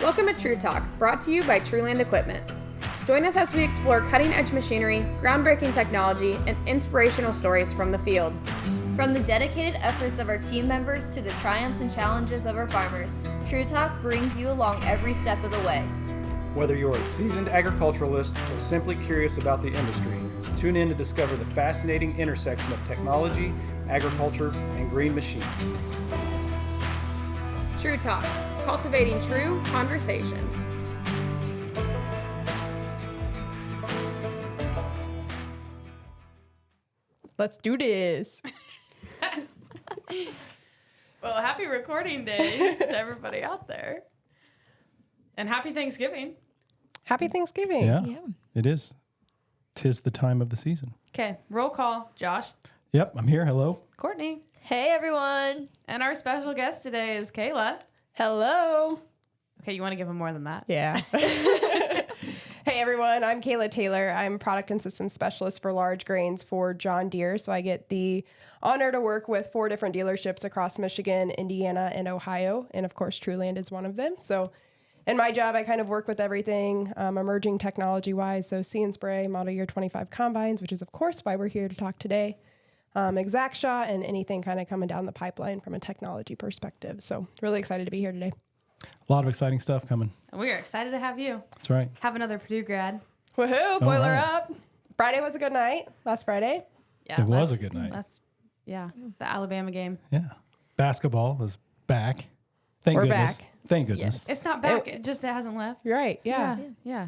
Welcome to True Talk, brought to you by TRULAND Equipment. Join us as we explore cutting-edge machinery, groundbreaking technology, and inspirational stories from the field. From the dedicated efforts of our team members to the triumphs and challenges of our farmers, True Talk brings you along every step of the way. Whether you're a seasoned agriculturalist or simply curious about the industry, tune in to discover the fascinating intersection of technology, agriculture, and green machines. True Talk, cultivating true conversations. Let's do this. Well, happy recording day to everybody out there. And happy Thanksgiving. Happy Thanksgiving. Yeah, it is. 'Tis the time of the season. Okay, roll call. Josh. Yep, I'm here. Hello. Courtney. Hey, everyone. And our special guest today is Chaela. Hello. Okay, you want to give him more than that? Yeah. Hey, everyone. I'm Chaela Taylor. I'm product and systems specialist for large grains for John Deere. So I get the honor to work with 4 different dealerships across Michigan, Indiana, and Ohio. And of course, TRULAND is one of them. So in my job, I kind of work with everything emerging technology-wise. So See and Spray, model year 25 combines, which is, of course, why we're here to talk today. Exact shot and anything kind of coming down the pipeline from a technology perspective. So really excited to be here today. A lot of exciting stuff coming. And we are excited to have you. That's right. Have another Purdue grad. Woohoo, boiler right. up. Friday was a good night. Last Friday. Yeah, It was a good night. The Alabama game. Yeah. Basketball was back. Thank We're goodness. back. Thank goodness. It's not back. It hasn't left. You're right. Yeah. Yeah.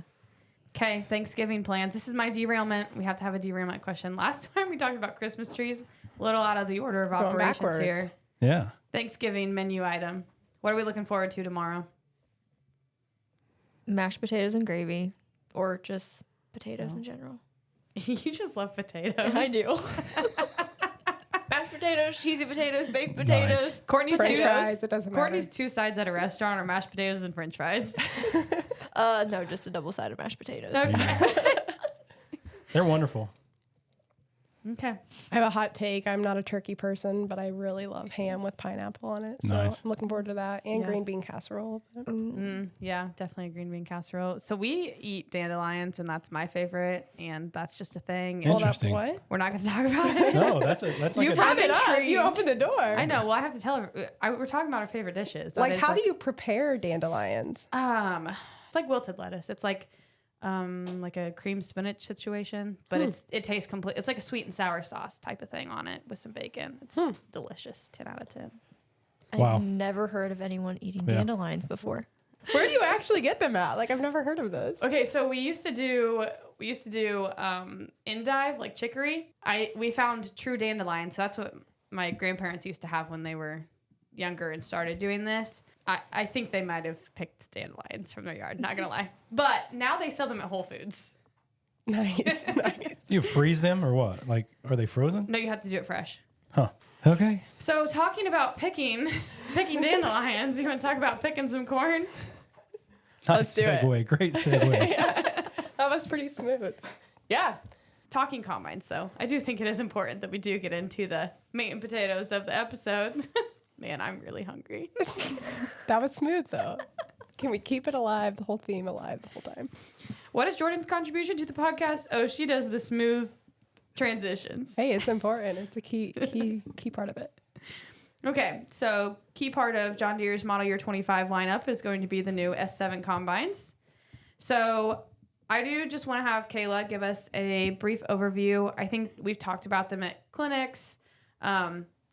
Okay, Thanksgiving plans. This is my derailment. We have to have a derailment question. Last time we talked about Christmas trees, a little out of the order of Going operations backwards. here. Yeah. Thanksgiving menu item. What are we looking forward to tomorrow? Mashed potatoes and gravy, or just potatoes in general. You just love potatoes. I do. Mashed potatoes, cheesy potatoes, baked potatoes. Nice. Courtney's French two fries, it doesn't Courtney's matter. two sides at a restaurant are mashed potatoes and French fries. No, just a double-sided mashed potatoes. They're wonderful. Okay. I have a hot take. I'm not a turkey person, but I really love ham with pineapple on it. So Nice. I'm looking forward to that. And Yeah. green bean casserole. Yeah, definitely a green bean casserole. So we eat dandelions, and that's my favorite, and that's just a thing. And Hold up, Interesting. what? we're not going to talk about it. No, that's like You a brought it up. intrigued. You opened the door. I know. Well, I have to tell her. We're talking about our favorite dishes. Like, how do you prepare dandelions? It's like wilted lettuce. It's like a cream spinach situation, but it tastes complete. It's like a sweet and sour sauce type of thing on it with some bacon. It's delicious. 10 out of 10. Wow. I've never heard of anyone eating Yeah. dandelions before. Where do you actually get them at? Like, I've never heard of those. Okay, so we used to do endive, like chicory. We found true dandelion, so that's what my grandparents used to have when they were younger and started doing this. I think they might have picked dandelions from their yard, not gonna lie. But now they sell them at Whole Foods. Nice. You freeze them or what? Like, are they frozen? No, you have to do it fresh. Huh. Okay. So talking about picking dandelions, you want to talk about picking some corn? Nice do it. segue. Great segue. That was pretty smooth. Yeah. Talking combines, though, I do think it is important that we do get into the meat and potatoes of the episode. Man, I'm really hungry. That was smooth, though. Can we keep it alive, the whole theme alive the whole time? What is Jordan's contribution to the podcast? Oh, she does the smooth transitions. Hey, it's important. It's a key part of it. Okay, so key part of John Deere's model year 25 lineup is going to be the new S7 combines. So I do just want to have Chaela give us a brief overview. I think we've talked about them at clinics,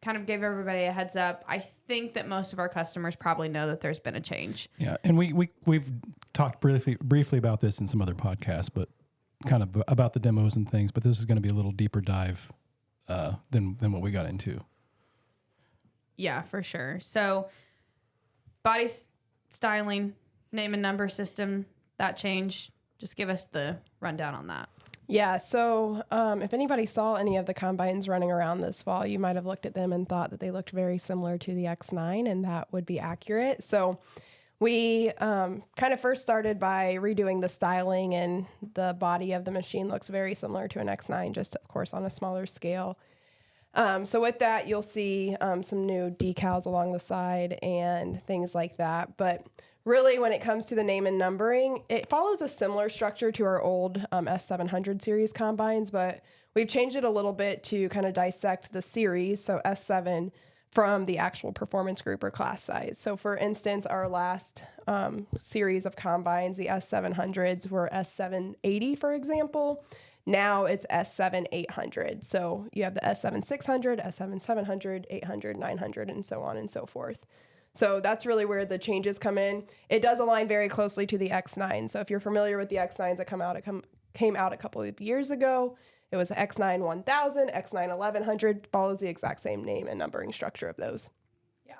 kind of gave everybody a heads up. I think that most of our customers probably know that there's been a change. Yeah, and we've talked briefly about this in some other podcasts, but kind of about the demos and things. But this is going to be a little deeper dive than what we got into. Yeah, for sure. So body styling, name and number system, that change. Just give us the rundown on that. Yeah, so if anybody saw any of the combines running around this fall, you might have looked at them and thought that they looked very similar to the X9, and that would be accurate. So we kind of first started by redoing the styling, and the body of the machine looks very similar to an X9, just, of course, on a smaller scale. So with that, you'll see some new decals along the side and things like that. But really, when it comes to the name and numbering, it follows a similar structure to our old S700 series combines, but we've changed it a little bit to kind of dissect the series, so S7 from the actual performance group or class size. So for instance, our last series of combines, the S700s were S780, for example. Now it's S7 800. So you have the S7 600, S7 700, 800, 900, and so on and so forth. So that's really where the changes come in. It does align very closely to the X9. So if you're familiar with the X9s that came out a couple of years ago, it was X9 1000, X9 1100, follows the exact same name and numbering structure of those. Yeah.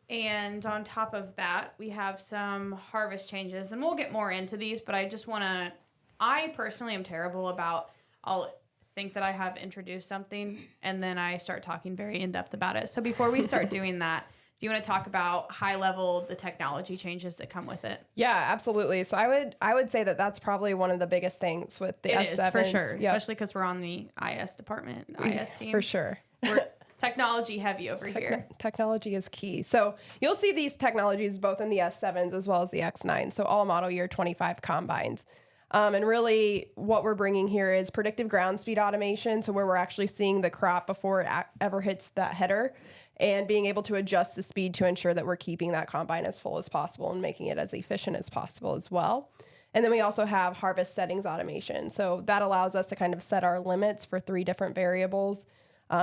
And on top of that, we have some harvest changes, and we'll get more into these, but I personally am terrible about, I'll think that I have introduced something, and then I start talking very in-depth about it. So before we start doing that, do you want to talk about high level, the technology changes that come with it? Yeah, absolutely. So I would say that that's probably one of the biggest things with the S7s. It is, for sure, especially because we're on the IS department, IS team. For sure. We're technology heavy over here. Technology is key. So you'll see these technologies both in the S7s as well as the X9, so all model year 25 combines. And really what we're bringing here is predictive ground speed automation, so where we're actually seeing the crop before it ever hits that header, and being able to adjust the speed to ensure that we're keeping that combine as full as possible and making it as efficient as possible as well. And then we also have harvest settings automation. So that allows us to kind of set our limits for 3 different variables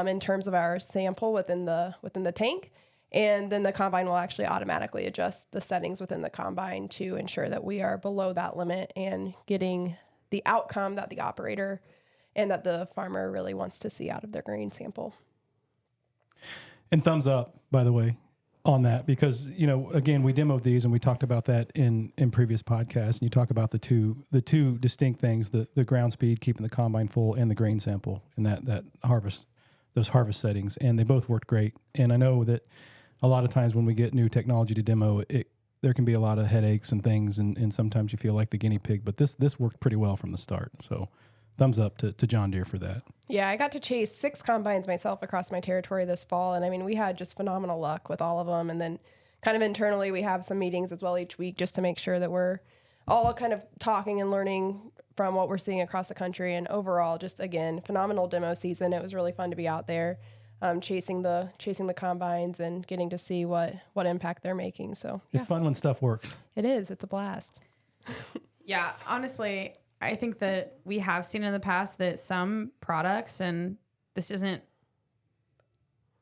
in terms of our sample within the tank. And then the combine will actually automatically adjust the settings within the combine to ensure that we are below that limit and getting the outcome that the operator and that the farmer really wants to see out of their grain sample. And thumbs up, by the way, on that, because, again, we demoed these and we talked about that in previous podcasts. And you talk about the two distinct things, the ground speed, keeping the combine full, and the grain sample, and that harvest, those harvest settings. And they both worked great. And I know that a lot of times when we get new technology to demo, there can be a lot of headaches and things, and sometimes you feel like the guinea pig, but this worked pretty well from the start. So thumbs up to John Deere for that. Yeah, I got to chase 6 combines myself across my territory this fall. And I mean, we had just phenomenal luck with all of them. And then kind of internally, we have some meetings as well each week just to make sure that we're all kind of talking and learning from what we're seeing across the country. And overall, just again, phenomenal demo season. It was really fun to be out there chasing the combines and getting to see what impact they're making. So It's fun when stuff works. It is. It's a blast. Yeah, honestly, I think that we have seen in the past that some products, and this isn't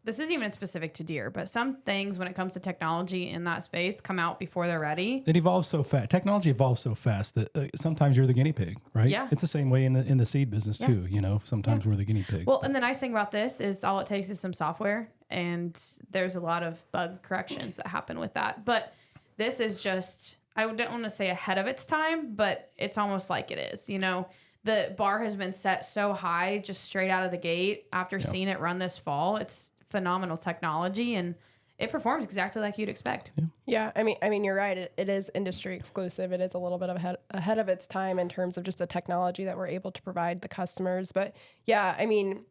even specific to Deere, but some things when it comes to technology in that space come out before they're ready. It evolves so fast. Technology evolves so fast that sometimes you're the guinea pig, right? Yeah. It's the same way in the seed business too. Sometimes we're the guinea pigs. Well, and the nice thing about this is all it takes is some software, and there's a lot of bug corrections that happen with that. But this is just, I don't want to say ahead of its time, but it's almost like it is. The bar has been set so high just straight out of the gate after seeing it run this fall. It's phenomenal technology, and it performs exactly like you'd expect. Yeah, I mean, you're right. It is industry exclusive. It is a little bit ahead of its time in terms of just the technology that we're able to provide the customers. But yeah, I mean,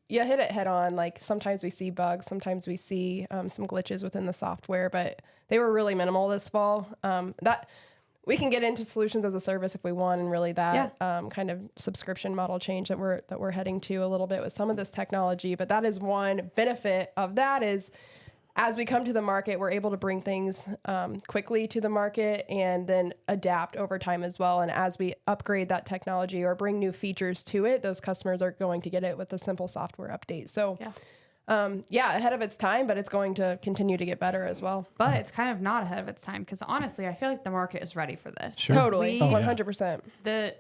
you hit it head on. Like sometimes we see bugs, sometimes we see some glitches within the software, but they were really minimal this fall. That we can get into solutions as a service if we want, and really that kind of subscription model change that we're heading to a little bit with some of this technology. But that is one benefit of that is as we come to the market, we're able to bring things quickly to the market and then adapt over time as well. And as we upgrade that technology or bring new features to it, those customers are going to get it with a simple software update. So ahead of its time, but it's going to continue to get better as well. But it's kind of not ahead of its time because honestly, I feel like the market is ready for this. Sure. Totally, 100%. The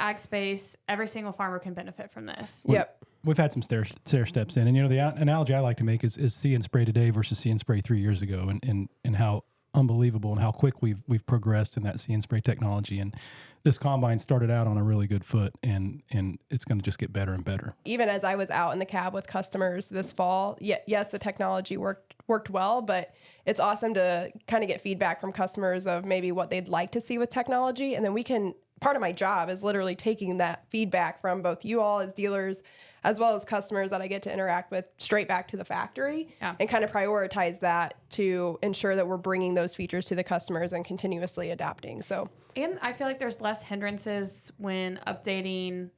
ag space, every single farmer can benefit from this. Yep. We've had some stair steps in, and the analogy I like to make is see and spray today versus see and spray 3 years ago, and how unbelievable and how quick we've progressed in that see and spray technology. And this combine started out on a really good foot, and it's going to just get better and better. Even as I was out in the cab with customers this fall, yes, the technology worked well, but it's awesome to kind of get feedback from customers of maybe what they'd like to see with technology, and then we can part of my job is literally taking that feedback from both you all as dealers as well as customers that I get to interact with straight back to the factory and kind of prioritize that to ensure that we're bringing those features to the customers and continuously adapting. So, and I feel like there's less hindrances when updating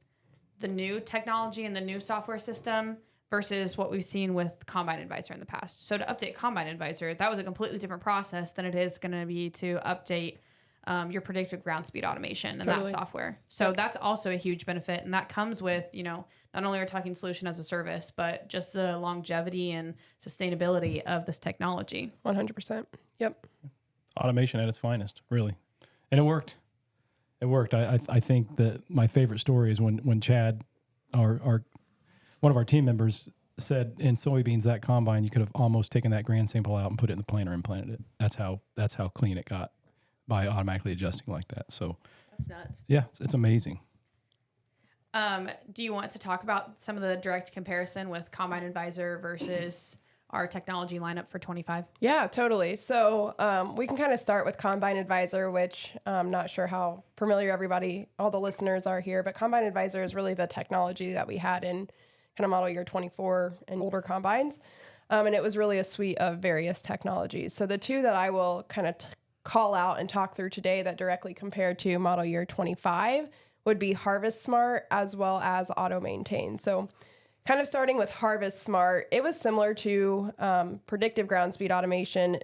the new technology and the new software system versus what we've seen with Combine Advisor in the past. So to update Combine Advisor, that was a completely different process than it is going to be to update your predictive ground speed automation and that software. So that's also a huge benefit. And that comes with, not only are we talking solution as a service, but just the longevity and sustainability of this technology. 100%. Yep. Automation at its finest, really. And it worked. It worked. I think that my favorite story is when Chad, our one of our team members, said in soybeans, that combine, you could have almost taken that grain sample out and put it in the planter and planted it. That's how clean it got by automatically adjusting like that. So that's nuts. Yeah, it's amazing. Do you want to talk about some of the direct comparison with Combine Advisor versus our technology lineup for 25? Yeah, totally. So we can kind of start with Combine Advisor, which I'm not sure how familiar all the listeners are here, but Combine Advisor is really the technology that we had in kind of model year 24 and older combines. And it was really a suite of various technologies. So the two that I will kind of call out and talk through today that directly compared to model year 25 would be Harvest Smart as well as Auto Maintain. So kind of starting with Harvest Smart, it was similar to predictive ground speed automation,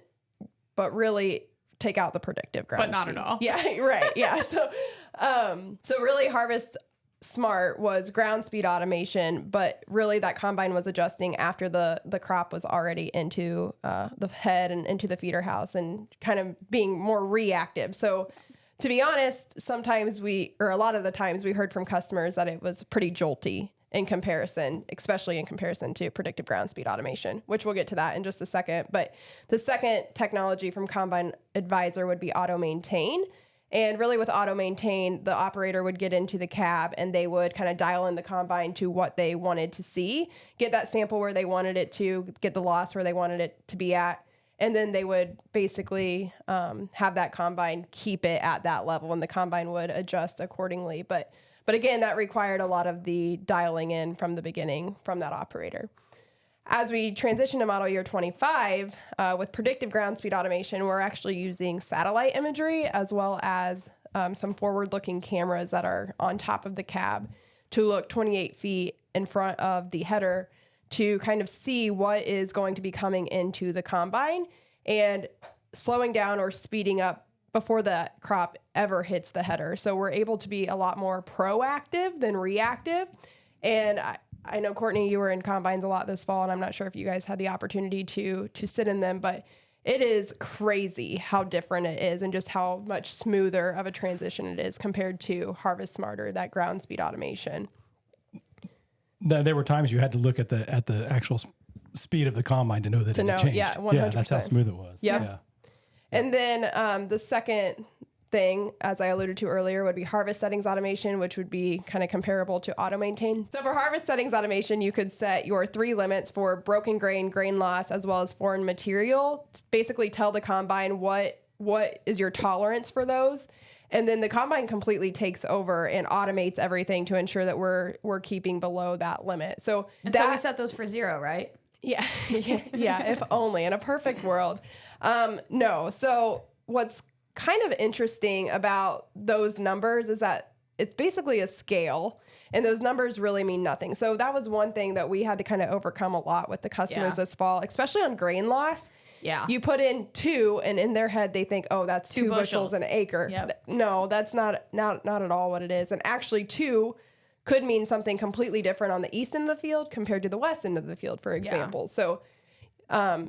but really take out the predictive ground speed. But not speed. at all. Yeah, right. Yeah. So really Harvest Smart was ground speed automation, but really that combine was adjusting after the crop was already into the head and into the feeder house and kind of being more reactive. So to be honest, a lot of the times we heard from customers that it was pretty jolty in comparison, especially in comparison to predictive ground speed automation, which we'll get to that in just a second. But the second technology from Combine Advisor would be Auto Maintain. And really with Auto Maintain, the operator would get into the cab and they would kind of dial in the combine to what they wanted to see, get that sample where they wanted it to, get the loss where they wanted it to be at. And then they would basically have that combine keep it at that level and the combine would adjust accordingly. But again, that required a lot of the dialing in from the beginning from that operator. As we transition to model year 25, with predictive ground speed automation, we're actually using satellite imagery as well as some forward-looking cameras that are on top of the cab to look 28 feet in front of the header to kind of see what is going to be coming into the combine and slowing down or speeding up before the crop ever hits the header. So we're able to be a lot more proactive than reactive. And I know, Courtney, you were in combines a lot this fall, and I'm not sure if you guys had the opportunity to sit in them, but it is crazy how different it is and just how much smoother of a transition it is compared to Harvest Smarter, that ground speed automation. There were times you had to look at the actual speed of the combine to know that it had changed. Yeah, 100%. Yeah, that's how smooth it was. Yep. Yeah. And then the second thing, as I alluded to earlier, would be harvest settings automation, which would be kind of comparable to Auto Maintain. So for harvest settings automation, you could set your 3 limits for broken grain, grain loss, as well as foreign material. Basically tell the combine what is your tolerance for those. And then the combine completely takes over and automates everything to ensure that we're keeping below that limit. So so we set those for 0, right? Yeah. Yeah. If only in a perfect world. No. So what's kind of interesting about those numbers is that it's basically a scale and those numbers really mean nothing. So that was one thing that we had to kind of overcome a lot with the customers this fall, especially on grain loss. Yeah. You put in 2 and in their head, they think, oh, that's 2 bushels an acre. Yep. No, that's not at all what it is. And actually 2 could mean something completely different on the east end of the field compared to the west end of the field, for example. So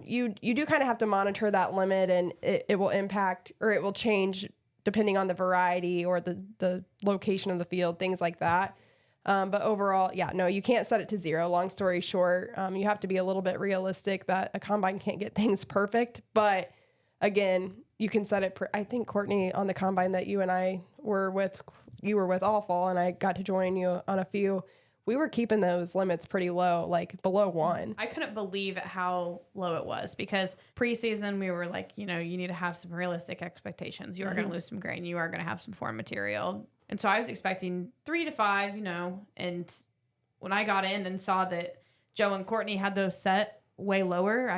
you do kind of have to monitor that limit, and it will impact or it will change depending on the variety or the location of the field, things like that. But overall, no, you can't set it to 0. Long story short, you have to be a little bit realistic that a combine can't get things perfect. But again, you can set it. I think, Courtney, on the combine that you and I were with, you were with all fall, and I got to join you on a few. We were keeping those limits pretty low, like below 1. I couldn't believe how low it was because preseason we were like, you need to have some realistic expectations. You are going to lose some grain. You are going to have some foreign material. And so I was expecting 3 to 5, and when I got in and saw that Joe and Courtney had those set way lower,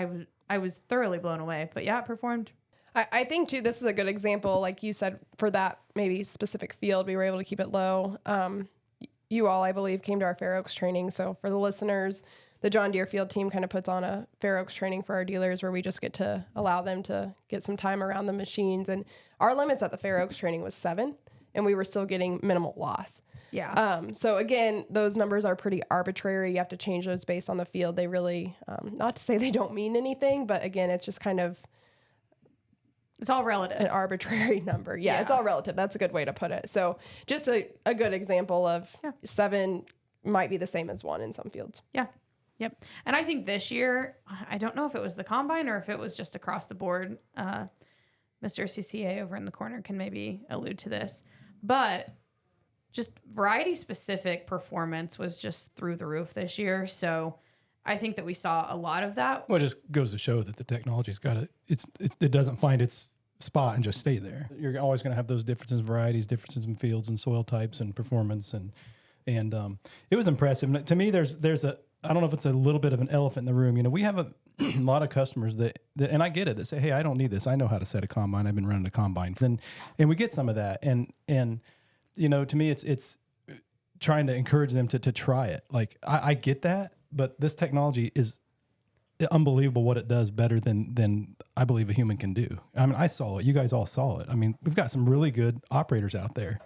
I was thoroughly blown away. But yeah, it performed. I think too, this is a good example, like you said, for that maybe specific field, we were able to keep it low. You all, I believe, came to our Fair Oaks training. So for the listeners, the John Deere field team kind of puts on a Fair Oaks training for our dealers where we just get to allow them to get some time around the machines. And our limits at the Fair Oaks training was 7, and we were still getting minimal loss. Yeah. So again, those numbers are pretty arbitrary. You have to change those based on the field. They really, not to say they don't mean anything, but again, it's just kind of it's all relative. an arbitrary number. Yeah, it's all relative. That's a good way to put it. So just a good example of 7 might be the same as 1 in some fields. Yeah. Yep. And I think this year, I don't know if it was the combine or if it was just across the board. Mr. CCA over in the corner can maybe allude to this, but just variety specific performance was just through the roof this year. So I think that we saw a lot of that. Well, it just goes to show that the technology's got it doesn't find its spot and just stay there. You're always going to have those differences in varieties, differences in fields and soil types and performance. And it was impressive. To me, there's I don't know if it's a little bit of an elephant in the room. We have a lot of customers that, and I get it, that say, hey, I don't need this. I know how to set a combine. I've been running a combine. And we get some of that. And to me, it's trying to encourage them to try it. Like, I get that, but this technology is unbelievable what it does better than I believe a human can do. I mean, I saw it. You guys all saw it. I mean, we've got some really good operators out there,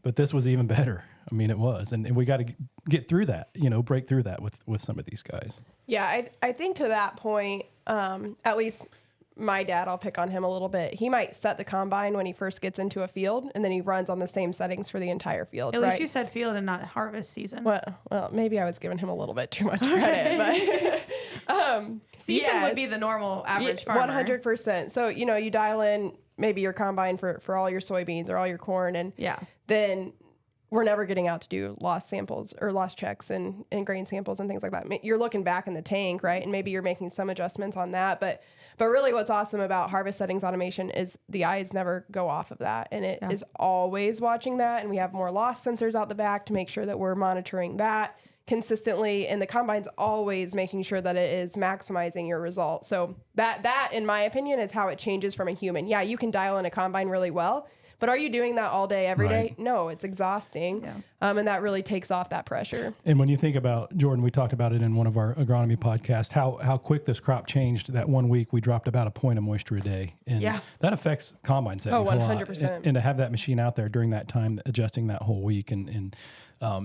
but this was even better. I mean, it was. And we got to get through that, break through that with some of these guys. Yeah, I think to that point, at least my dad, I'll pick on him a little bit. He might set the combine when he first gets into a field, and then he runs on the same settings for the entire field. At least you said field and not harvest season. Well, maybe I was giving him a little bit too much credit, but season would be the normal average farmer. 100%. So you dial in maybe your combine for all your soybeans or all your corn, and then we're never getting out to do loss samples or loss checks and grain samples and things like that. You're looking back in the tank, right? And maybe you're making some adjustments on that. But really what's awesome about harvest settings automation is the eyes never go off of that. And it is always watching that. And we have more loss sensors out the back to make sure that we're monitoring that consistently. And the combine's always making sure that it is maximizing your results. So that, in my opinion, is how it changes from a human. Yeah, you can dial in a combine really well, but are you doing that all day, every day? No, it's exhausting. Yeah. And that really takes off that pressure. And when you think about, Jordan, we talked about it in one of our agronomy podcasts, how quick this crop changed. That 1 week, we dropped about a point of moisture a day. And that affects combine settings 100%. a lot. And to have that machine out there during that time, adjusting that whole week and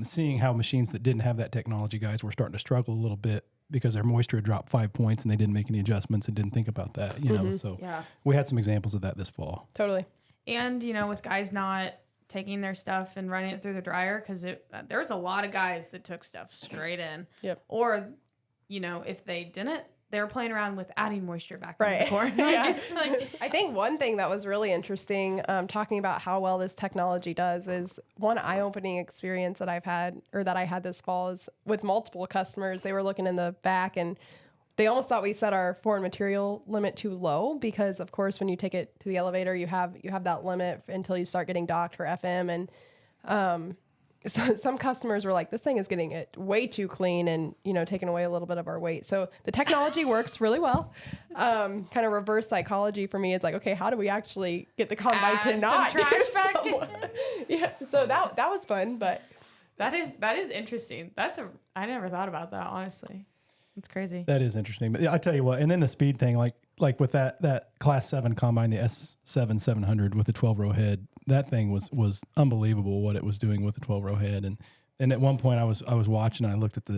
seeing how machines that didn't have that technology, guys, were starting to struggle a little bit because their moisture had dropped 5 points and they didn't make any adjustments and didn't think about that, know. So we had some examples of that this fall. Totally. And, with guys not taking their stuff and running it through the dryer, because there's a lot of guys that took stuff straight in. Yep. Or, if they didn't, they were playing around with adding moisture back in the corn. I think one thing that was really interesting, talking about how well this technology does, is one eye-opening experience that I've had, or that I had this fall, is with multiple customers. They were looking in the back and they almost thought we set our foreign material limit too low because, of course, when you take it to the elevator, you have that limit until you start getting docked for FM. And so some customers were like, this thing is getting it way too clean and, taking away a little bit of our weight. So the technology works really well. Kind of reverse psychology for me is like, okay, how do we actually get the combine to not some trash back in? Yeah, so that was fun, but that is interesting. I never thought about that, honestly. It's crazy. That is interesting. But I tell you what, and then the speed thing, like with that Class 7 combine, the S7 700 with the 12-row head, that thing was unbelievable what it was doing with the 12-row head. And at one point I was watching and I looked at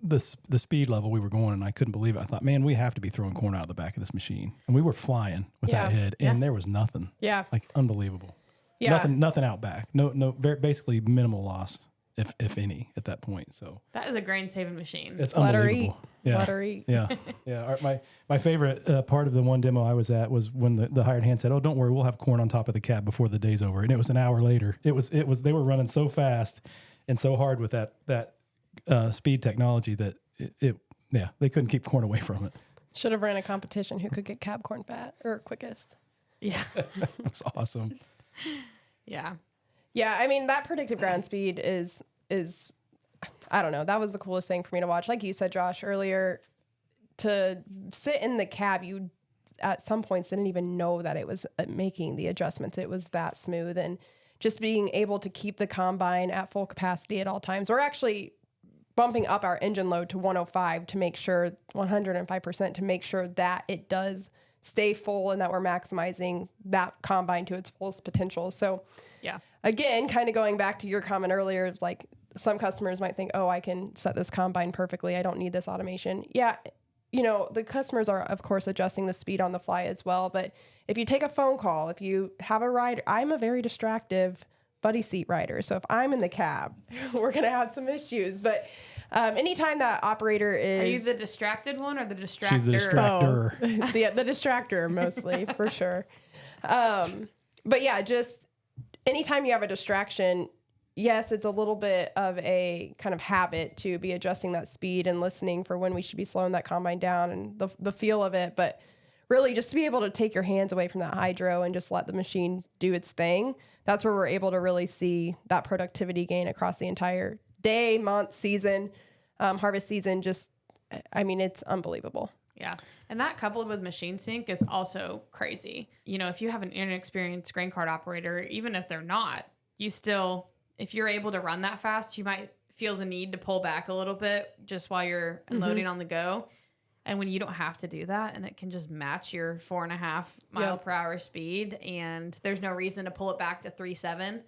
the speed level we were going and I couldn't believe it. I thought, man, we have to be throwing corn out of the back of this machine. And we were flying with that head and there was nothing. Yeah. Like unbelievable. Yeah. Nothing out back. Basically minimal loss. If any, at that point. So that is a grain saving machine. It's unbelievable. Yeah. My favorite part of the one demo I was at was when the hired hand said, "Oh, don't worry, we'll have corn on top of the cab before the day's over." And it was an hour later. It was they were running so fast and so hard with that speed technology that they couldn't keep corn away from it. Should have ran a competition who could get cab corn fat or quickest. Yeah, it was awesome. Yeah. Yeah, I mean, that predictive ground speed is I don't know. That was the coolest thing for me to watch. Like you said, Josh, earlier, to sit in the cab, you at some points didn't even know that it was making the adjustments. It was that smooth, and just being able to keep the combine at full capacity at all times. We're actually bumping up our engine load to 105 to make sure 105% to make sure that it does stay full and that we're maximizing that combine to its fullest potential. So Yeah. again, kind of going back to your comment earlier, it's like some customers might think, oh, I can set this combine perfectly. I don't need this automation. Yeah. The customers are, of course, adjusting the speed on the fly as well. But if you take a phone call, if you have a ride, I'm a very distractive buddy seat rider. So if I'm in the cab, we're going to have some issues. But anytime that operator is... Are you the distracted one or the distractor? She's the distractor. the distractor mostly, for sure. But yeah, just anytime you have a distraction, yes, it's a little bit of a kind of habit to be adjusting that speed and listening for when we should be slowing that combine down and the feel of it. But really just to be able to take your hands away from that hydro and just let the machine do its thing, that's where we're able to really see that productivity gain across the entire day, month, season, harvest season. Just, I mean, it's unbelievable. Yeah. And that coupled with machine sync is also crazy. If you have an inexperienced grain cart operator, even if they're not, you still, if you're able to run that fast, you might feel the need to pull back a little bit just while you're unloading on the go. And when you don't have to do that and it can just match your 4.5 mile per hour speed and there's no reason to pull it back to 3.7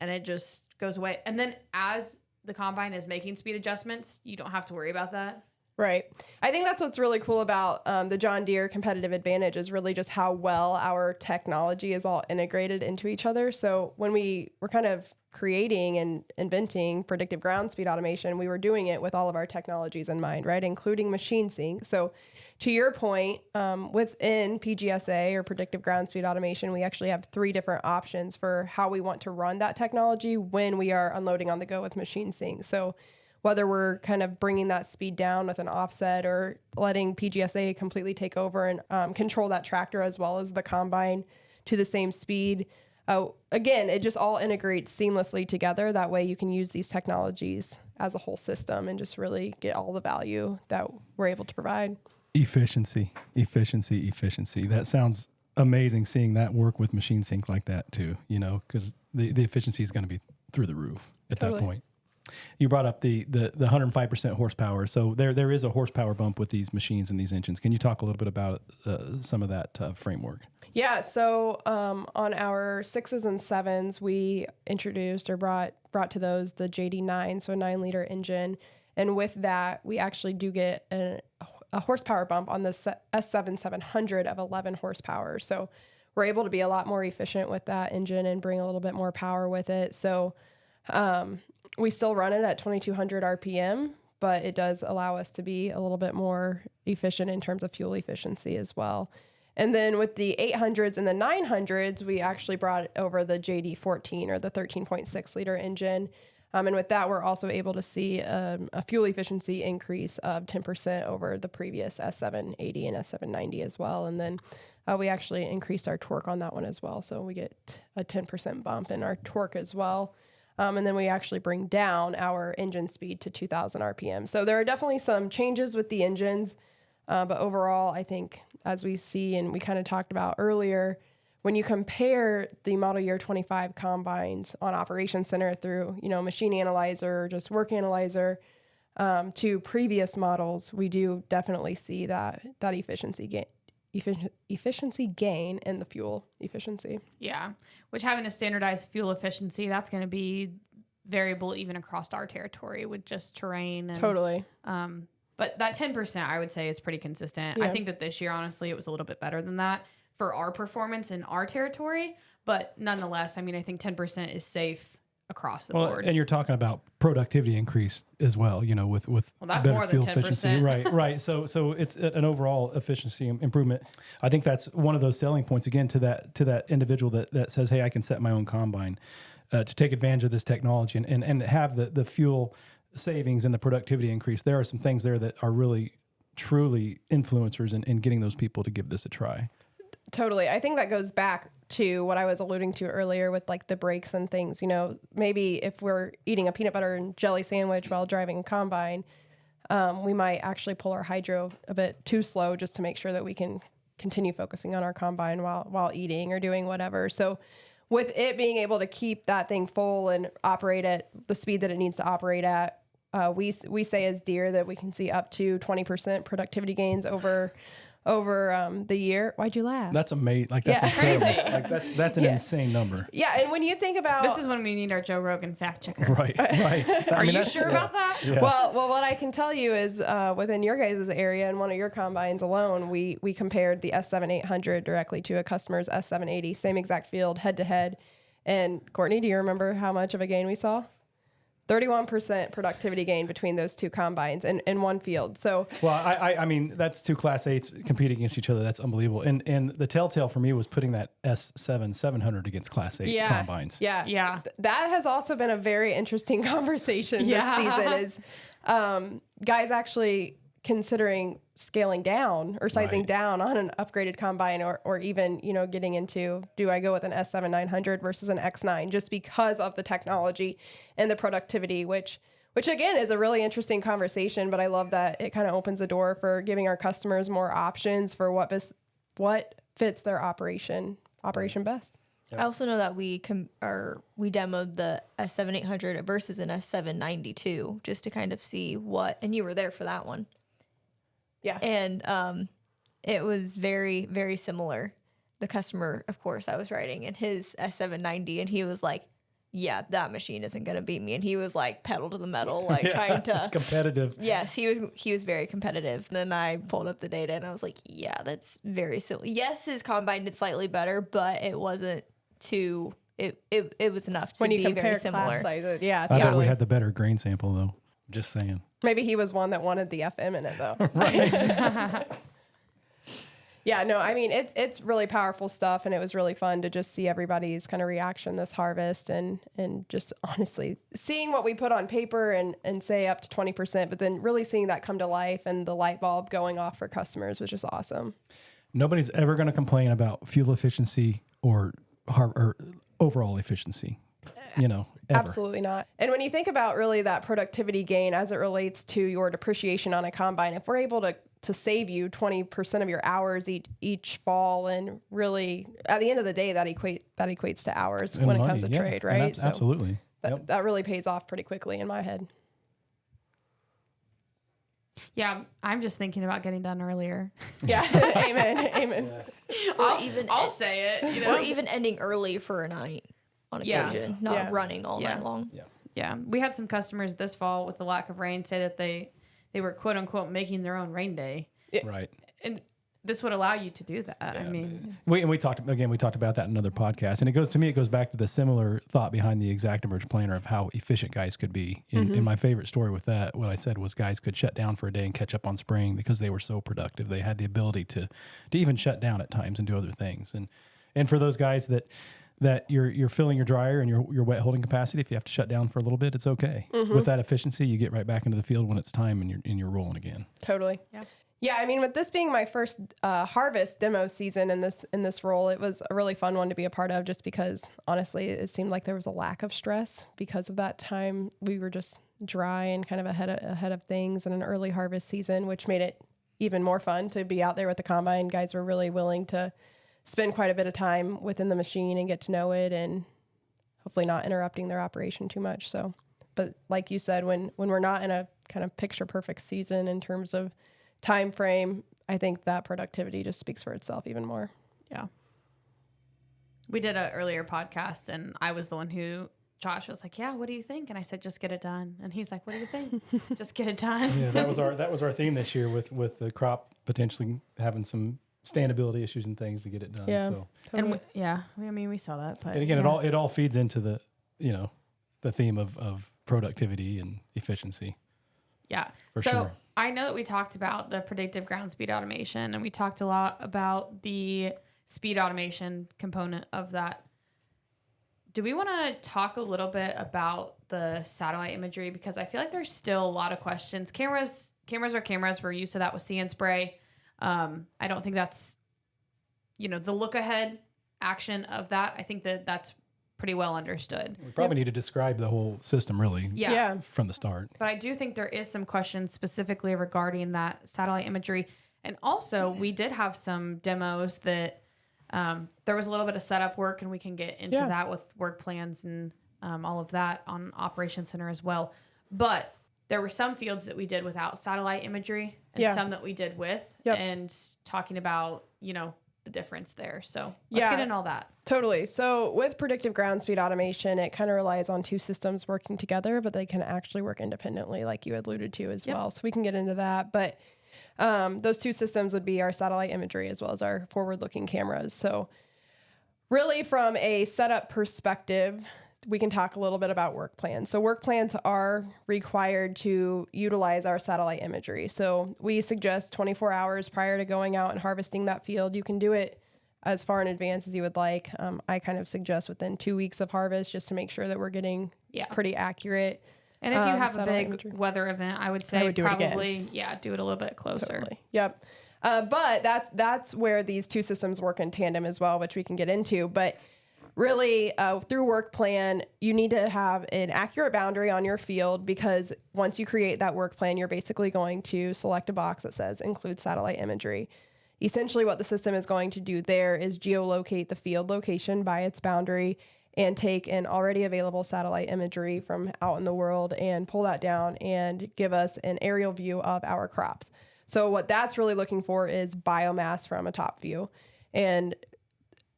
and it just goes away. And then as the combine is making speed adjustments, you don't have to worry about that. Right. I think that's what's really cool about the John Deere competitive advantage is really just how well our technology is all integrated into each other. So when we were kind of creating and inventing predictive ground speed automation, we were doing it with all of our technologies in mind, right? Including machine sync. So to your point, within PGSA or predictive ground speed automation, we actually have 3 different options for how we want to run that technology when we are unloading on the go with machine sync. So whether we're kind of bringing that speed down with an offset or letting PGSA completely take over and control that tractor as well as the combine to the same speed. Again, it just all integrates seamlessly together. That way you can use these technologies as a whole system and just really get all the value that we're able to provide. Efficiency. That sounds amazing seeing that work with machine sync like that too, because the efficiency is going to be through the roof at that point. You brought up the 105% horsepower. So there is a horsepower bump with these machines and these engines. Can you talk a little bit about some of that framework? Yeah. So on our 6s and 7s, we introduced or brought to those the JD9, so a 9-liter engine. And with that, we actually do get a horsepower bump on the S7 700 of 11 horsepower. So we're able to be a lot more efficient with that engine and bring a little bit more power with it. So we still run it at 2,200 RPM, but it does allow us to be a little bit more efficient in terms of fuel efficiency as well. And then with the 800s and the 900s, we actually brought over the JD14 or the 13.6 liter engine. And with that, we're also able to see a fuel efficiency increase of 10% over the previous S780 and S790 as well. And then we actually increased our torque on that one as well. So we get a 10% bump in our torque as well. And then we actually bring down our engine speed to 2,000 RPM. So there are definitely some changes with the engines. But overall, I think as we see and we kind of talked about earlier, when you compare the model year 25 combines on Operations Center through, machine analyzer or just work analyzer to previous models, we do definitely see that efficiency gain in the fuel efficiency. Yeah, which having a standardized fuel efficiency, that's going to be variable even across our territory with just terrain. And, totally. But that 10%, I would say, is pretty consistent. Yeah. I think that this year, honestly, it was a little bit better than that for our performance in our territory. But nonetheless, I think 10% is safe across the board. And you're talking about productivity increase as well, with that's better more than fuel 10%. efficiency. Right. So it's an overall efficiency improvement. I think that's one of those selling points again to that individual that says, hey, I can set my own combine to take advantage of this technology and have the fuel savings and the productivity increase. There are some things there that are really truly influencers in getting those people to give this a try. Totally. I think that goes back to what I was alluding to earlier with like the brakes and things. You know, maybe if we're eating a peanut butter and jelly sandwich while driving a combine, we might actually pull our hydro a bit too slow just to make sure that we can continue focusing on our combine while eating or doing whatever. So with it being able to keep that thing full and operate at the speed that it needs to operate at, we say as Deere that we can see up to 20% productivity gains over the year. Why'd you laugh? That's amazing. Like that's incredible. Like that's an insane number. Yeah, and when you think about This is when we need our Joe Rogan fact checker. Right. Are you sure about that? Yeah. well, what I can tell you is within your guys' area and one of your combines alone, we compared the S7 directly to a customer's S780, same exact field, head to head. And Courtney, do you remember how much of a gain we saw? 31% productivity gain between those two combines in one field. So, well, I mean, that's two Class 8s competing against each other. That's unbelievable. And the telltale for me was putting that S7 700 against Class 8 combines. Yeah. That has also been a very interesting conversation this season is guys actually considering scaling down or sizing down on an upgraded combine or even, you know, getting into, do I go with an S7 900 versus an X9 just because of the technology and the productivity, which again is a really interesting conversation, but I love that it kind of opens the door for giving our customers more options for what fits their operation best. I also know that we demoed the S7 800 versus an S7 92 just to kind of see and you were there for that one. Yeah. And it was very, very similar. The customer, of course, I was riding in his S790, and he was like, yeah, that machine isn't going to beat me. And he was like pedal to the metal, like trying to... Competitive. Yes, he was very competitive. And then I pulled up the data, and I was like, yeah, that's very similar. Yes, his combine did slightly better, but it wasn't too... It was enough to be very similar. Class sizes, yeah, I bet we had the better grain sample, though. Just saying. Maybe he was one that wanted the FM in it, though. Right. Yeah, no, I mean, it's really powerful stuff, and it was really fun to just see everybody's kind of reaction this harvest and just honestly seeing what we put on paper and say up to 20%, but then really seeing that come to life and the light bulb going off for customers was just awesome. Nobody's ever going to complain about fuel efficiency or overall efficiency, you know. Ever. Absolutely not. And when you think about really that productivity gain as it relates to your depreciation on a combine, if we're able to save you 20% of your hours each fall, and really at the end of the day, that equates to hours and when money, it comes to trade, right? So absolutely. That really pays off pretty quickly in my head. Yeah, I'm just thinking about getting done earlier. Yeah, amen. Yeah. I'll say it. You know? Or even ending early for a night on occasion, not running all night long. Yeah, we had some customers this fall with the lack of rain say that they were quote unquote making their own rain day. Right. And this would allow you to do that. I mean, we talked about that in another podcast, and it goes back to the similar thought behind the exact emerge planner of how efficient guys could be. In my favorite story with that, what I said was guys could shut down for a day and catch up on spraying because they were so productive. They had the ability to even shut down at times and do other things. And for those guys that you're filling your dryer and your wet holding capacity, if you have to shut down for a little bit, it's okay. With that efficiency, you get right back into the field when it's time and you're rolling again. Totally. Yeah. I mean, with this being my first harvest demo season in this role, it was a really fun one to be a part of, just because honestly, it seemed like there was a lack of stress because of that time. We were just dry and kind of ahead of things in an early harvest season, which made it even more fun to be out there with the combine. Guys were really willing to spend quite a bit of time within the machine and get to know it, and hopefully not interrupting their operation too much. So, but like you said, when we're not in a kind of picture perfect season in terms of time frame, I think that productivity just speaks for itself even more. Yeah. We did an earlier podcast, and I was the one who Josh was like, "Yeah, what do you think?" And I said, "Just get it done." And he's like, "What do you think?" Just get it done. Yeah, that was our theme this year with the crop potentially having some standability issues and things to get it done. Yeah, so. totally. And we saw that. But and again, it all feeds into the theme of productivity and efficiency. Yeah. For so sure. I know that we talked about the predictive ground speed automation, and we talked a lot about the speed automation component of that. Do we want to talk a little bit about the satellite imagery? Because I feel like there's still a lot of questions. Cameras are cameras. We're used to that with See and Spray. I don't think that's the look ahead action of that, I think that that's pretty well understood. We probably need to describe the whole system really Yeah. from the start. But I do think there is some questions specifically regarding that satellite imagery. And also, we did have some demos that there was a little bit of setup work, and we can get into that with work plans and all of that on Operations Center as well. But there were some fields that we did without satellite imagery and some that we did with, and talking about, the difference there. So let's get into all that. Totally. So with predictive ground speed automation, it kind of relies on two systems working together, but they can actually work independently, like you alluded to as well. So we can get into that. But those two systems would be our satellite imagery as well as our forward-looking cameras. So really from a setup perspective, we can talk a little bit about work plans. So work plans are required to utilize our satellite imagery. So we suggest 24 hours prior to going out and harvesting that field. You can do it as far in advance as you would like. I kind of suggest within 2 weeks of harvest, just to make sure that we're getting pretty accurate. And if you have a big imagery. weather event, I would say do probably, do it a little bit closer. Totally. Yep. But that's where these two systems work in tandem as well, which we can get into. But really, through work plan, you need to have an accurate boundary on your field, because once you create that work plan, you're basically going to select a box that says include satellite imagery. Essentially, what the system is going to do there is geolocate the field location by its boundary and take an already available satellite imagery from out in the world and pull that down and give us an aerial view of our crops. So what that's really looking for is biomass from a top view and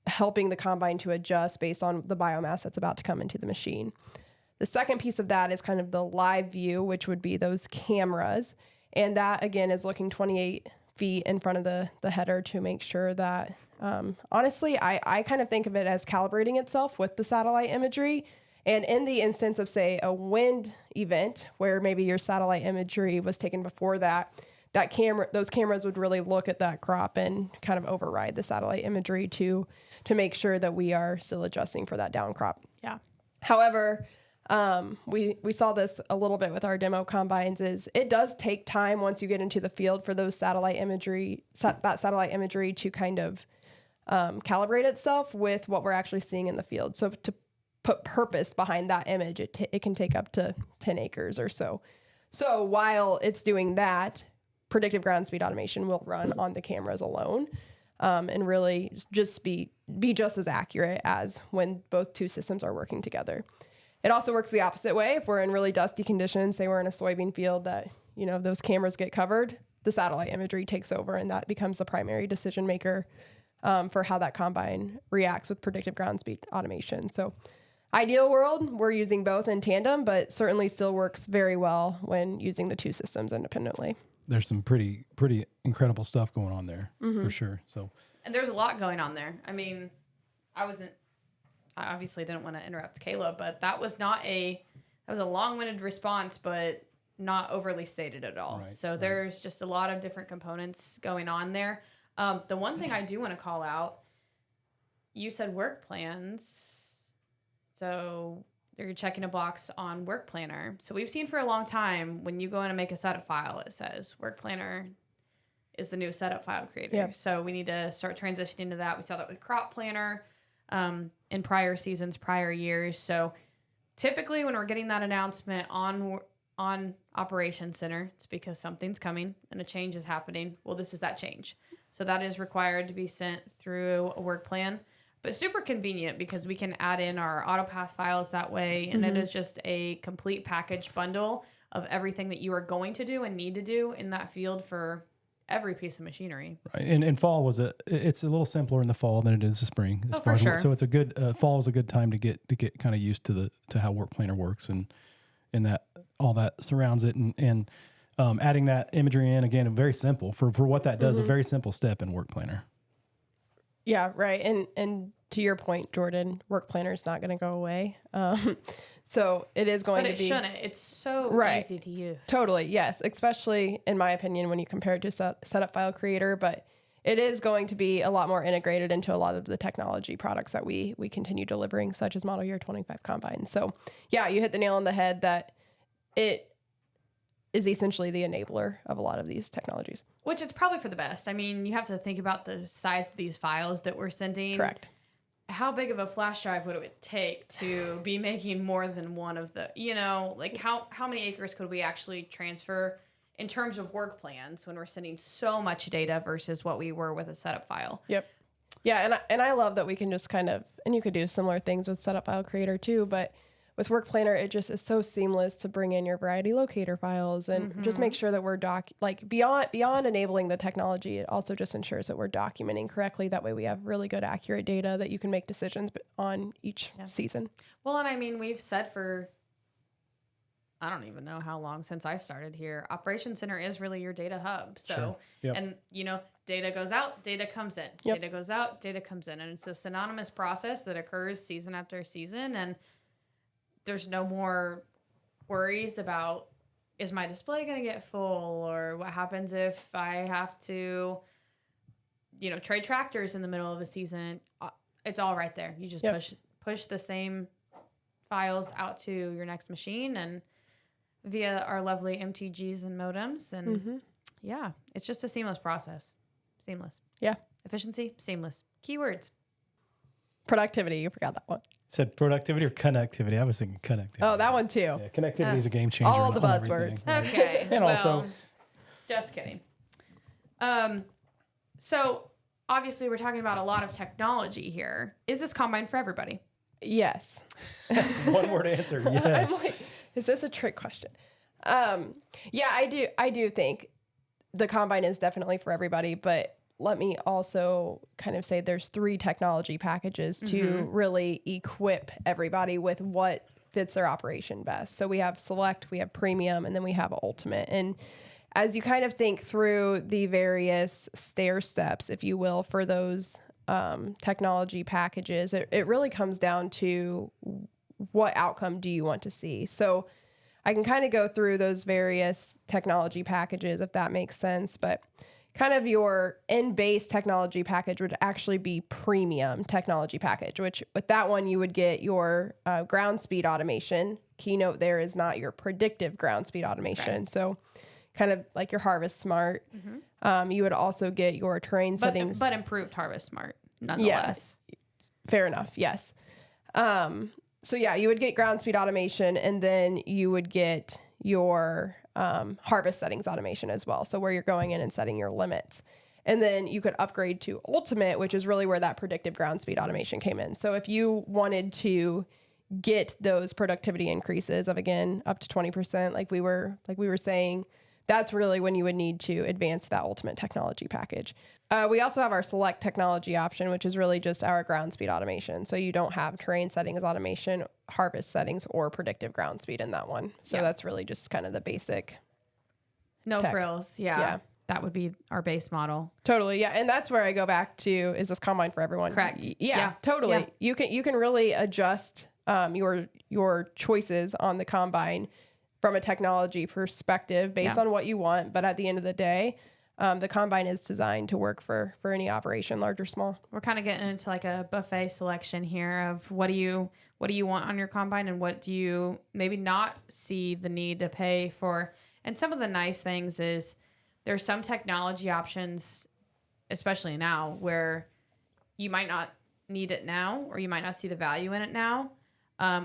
helping the combine to adjust based on the biomass that's about to come into the machine. The second piece of that is kind of the live view, which would be those cameras. And that, again, is looking 28 feet in front of the header to make sure that honestly, I kind of think of it as calibrating itself with the satellite imagery. And in the instance of, say, a wind event where maybe your satellite imagery was taken before those cameras would really look at that crop and kind of override the satellite imagery to make sure that we are still adjusting for that down crop. Yeah. However, we saw this a little bit with our demo combines. Is it does take time once you get into the field for those satellite imagery to kind of calibrate itself with what we're actually seeing in the field. So to put purpose behind that image, it can take up to 10 acres or so. So while it's doing that, predictive ground speed automation will run on the cameras alone, and really just be just as accurate as when both two systems are working together. It also works the opposite way. If we're in really dusty conditions, say we're in a soybean field that, those cameras get covered, the satellite imagery takes over, and that becomes the primary decision maker for how that combine reacts with predictive ground speed automation. So ideal world, we're using both in tandem, but certainly still works very well when using the two systems independently. There's some pretty incredible stuff going on there for sure. So, and there's a lot going on there. I mean, I obviously didn't want to interrupt Kayla, but that was a long-winded response, but not overly stated at all. Right, so there's just a lot of different components going on there. The one thing I do want to call out, you said work plans. So you're checking a box on work planner. So we've seen for a long time when you go in and make a setup file, it says work planner is the new setup file creator. Yep. So we need to start transitioning to that. We saw that with crop planner in prior seasons, prior years. So typically when we're getting that announcement on Operations Center, it's because something's coming and a change is happening. Well, this is that change. So that is required to be sent through a work plan, but super convenient because we can add in our AutoPath files that way. And it is just a complete package bundle of everything that you are going to do and need to do in that field for every piece of machinery. right. And fall it's a little simpler in the fall than it is the spring. For sure. So it's a good, fall is a good time to get kind of used to how work planner works and that all that surrounds it and adding that imagery in, again, very simple for what that does, a very simple step in work planner. Yeah, right. And to your point, Jordan, work planner is not going to go away. So it is going to be. But it shouldn't. It's so easy to use. Totally, yes. Especially, in my opinion, when you compare it to setup file creator. But it is going to be a lot more integrated into a lot of the technology products that we continue delivering, such as model year 25 combines. So yeah, you hit the nail on the head that is essentially the enabler of a lot of these technologies. Which it's probably for the best. I mean, you have to think about the size of these files that we're sending. Correct. How big of a flash drive would it take to be making more than one of the, like how many acres could we actually transfer in terms of work plans when we're sending so much data versus what we were with a setup file? Yep. Yeah, and I love that we can just kind of, and you could do similar things with Setup File Creator too, but with Work Planner, it just is so seamless to bring in your variety locator files and just make sure that we're beyond enabling the technology, it also just ensures that we're documenting correctly. That way we have really good, accurate data that you can make decisions on each season. Well, and I mean, we've said for, I don't even know how long since I started here, Operations Center is really your data hub. So, Sure. Yep. and data goes out, data comes in, data goes out, data comes in. And it's a synonymous process that occurs season after season. And there's no more worries about, is my display going to get full, or what happens if I have to, trade tractors in the middle of a season. It's all right there. You just push the same files out to your next machine and via our lovely MTGs and modems. And it's just a seamless process. Seamless. Yeah. Efficiency, seamless. Keywords. Productivity, you forgot that one. Said productivity or connectivity? I was thinking connectivity. Oh, that one too. Yeah, connectivity is a game changer. All on- the on buzzwords. everything, right? Okay. And also- just kidding. So obviously we're talking about a lot of technology here. Is this combine for everybody? Yes. One word answer, yes. I'm like, is this a trick question? Yeah, I do think the combine is definitely for everybody, but let me also kind of say there's 3 technology packages to really equip everybody with what fits their operation best. So we have Select, we have Premium, and then we have Ultimate. And as you kind of think through the various stair steps, if you will, for those technology packages, it really comes down to what outcome do you want to see. So I can kind of go through those various technology packages if that makes sense, but kind of your in-base technology package would actually be Premium technology package, which with that one you would get your ground speed automation. Keynote there is not your predictive ground speed automation. So kind of like your Harvest Smart. You would also get your terrain settings. But improved Harvest Smart, nonetheless. Yeah, fair enough. Yes. So yeah, you would get ground speed automation, and then you would get your harvest settings automation as well. So where you're going in and setting your limits. And then you could upgrade to Ultimate, which is really where that predictive ground speed automation came in. So if you wanted to get those productivity increases of, again, up to 20%, like we were saying, that's really when you would need to advance that Ultimate technology package. We also have our Select technology option, which is really just our ground speed automation. So you don't have terrain settings automation, harvest settings, or predictive ground speed in that one. So that's really just kind of the basic. No tech. frills. Yeah. That would be our base model. Totally. Yeah. And that's where I go back to, is this combine for everyone? Correct. Yeah, totally. Yeah. You can really adjust your choices on the combine from a technology perspective based on what you want. But at the end of the day, the combine is designed to work for any operation, large or small. We're kind of getting into like a buffet selection here of what do you want on your combine and what do you maybe not see the need to pay for. And some of the nice things is there's some technology options, especially now, where you might not need it now, or you might not see the value in it now.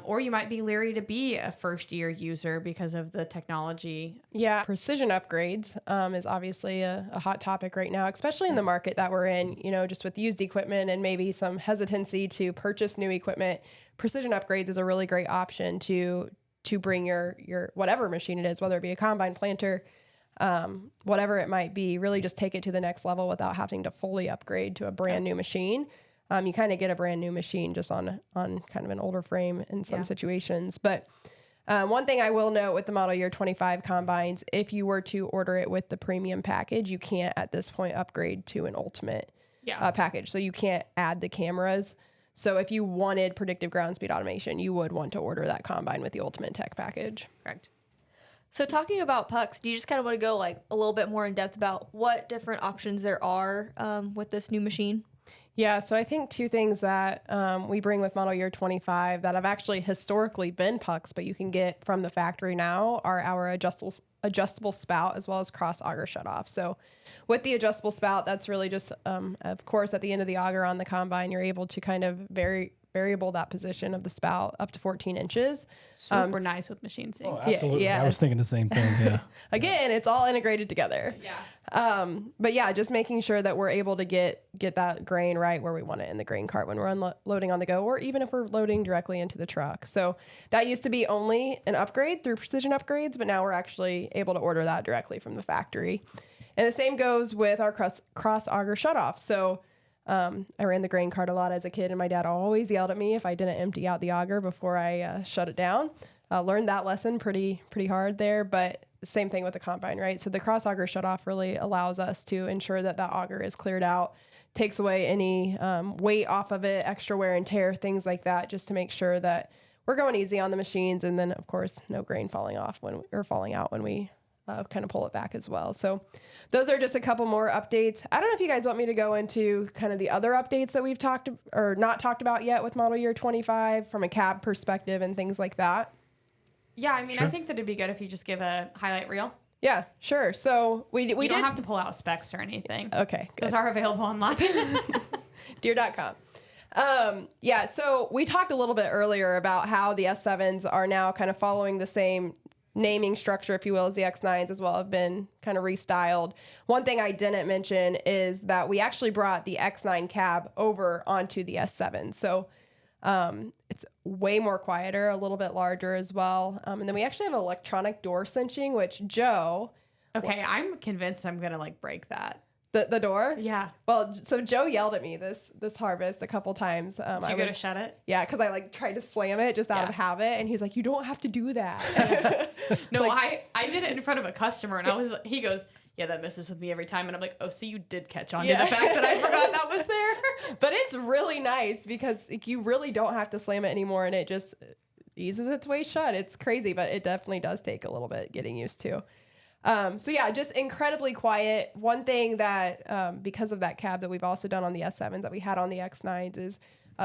Or you might be leery to be a first-year user because of the technology. Yeah, precision upgrades is obviously a hot topic right now, especially in the market that we're in, just with used equipment and maybe some hesitancy to purchase new equipment. Precision upgrades is a really great option to bring your whatever machine it is, whether it be a combine, planter, whatever it might be, really just take it to the next level without having to fully upgrade to a brand new machine. You kind of get a brand new machine just on kind of an older frame in some situations. But one thing I will note with the model year 25 combines, if you were to order it with the premium package, you can't at this point upgrade to an ultimate package. So you can't add the cameras. So if you wanted predictive ground speed automation, you would want to order that combine with the ultimate tech package. Correct. So talking about pucks, do you just kind of want to go like a little bit more in depth about what different options there are with this new machine? Yeah, so I think two things that we bring with model year 25 that have actually historically been pucks, but you can get from the factory now are our adjustable spout as well as cross auger shutoff. So with the adjustable spout, that's really just, of course, at the end of the auger on the combine, you're able to kind of variable that position of the spout up to 14 inches. Super nice with machine sync. Oh, absolutely. Yeah. I was thinking the same thing. Yeah. Again, it's all integrated together. Yeah. But yeah, just making sure that we're able to get that grain right where we want it in the grain cart when we're unloading on the go, or even if we're loading directly into the truck. So that used to be only an upgrade through Precision Upgrades, but now we're actually able to order that directly from the factory. And the same goes with our cross auger shutoff. So I ran the grain cart a lot as a kid, and my dad always yelled at me if I didn't empty out the auger before I shut it down. Learned that lesson pretty hard there, but same thing with the combine, right? So the cross auger shutoff really allows us to ensure that auger is cleared out, takes away any weight off of it, extra wear and tear, things like that, just to make sure that we're going easy on the machines, and then of course no grain falling out when we kind of pull it back as well. So those are just a couple more updates. I don't know if you guys want me to go into kind of the other updates that we've talked or not talked about yet with model year 25 from a cab perspective and things like that. Yeah, I mean, I think that it'd be good if you just give a highlight reel. Yeah, sure. So we don't have to pull out specs or anything. Okay, good. Those are available online. Deere.com. Yeah, so we talked a little bit earlier about how the S7s are now kind of following the same naming structure, if you will, as the X9s as well, have been kind of restyled. One thing I didn't mention is that we actually brought the X9 cab over onto the S7. So it's way more quieter, a little bit larger as well. And then we actually have electronic door cinching, which Joe... Okay, I'm convinced I'm going to break that. The door? Yeah. Well, so Joe yelled at me this harvest a couple times. Did you go to shut it? Yeah, because I tried to slam it just out of habit, and he's like, "You don't have to do that." No, I did it in front of a customer, and he goes, "Yeah, that messes with me every time," and I'm like, "Oh, so you did catch on to the fact that I forgot that was there." But it's really nice because you really don't have to slam it anymore, and it just eases its way shut. It's crazy, but it definitely does take a little bit getting used to. So yeah, just incredibly quiet. One thing that, because of that cab that we've also done on the S7s that we had on the X9s is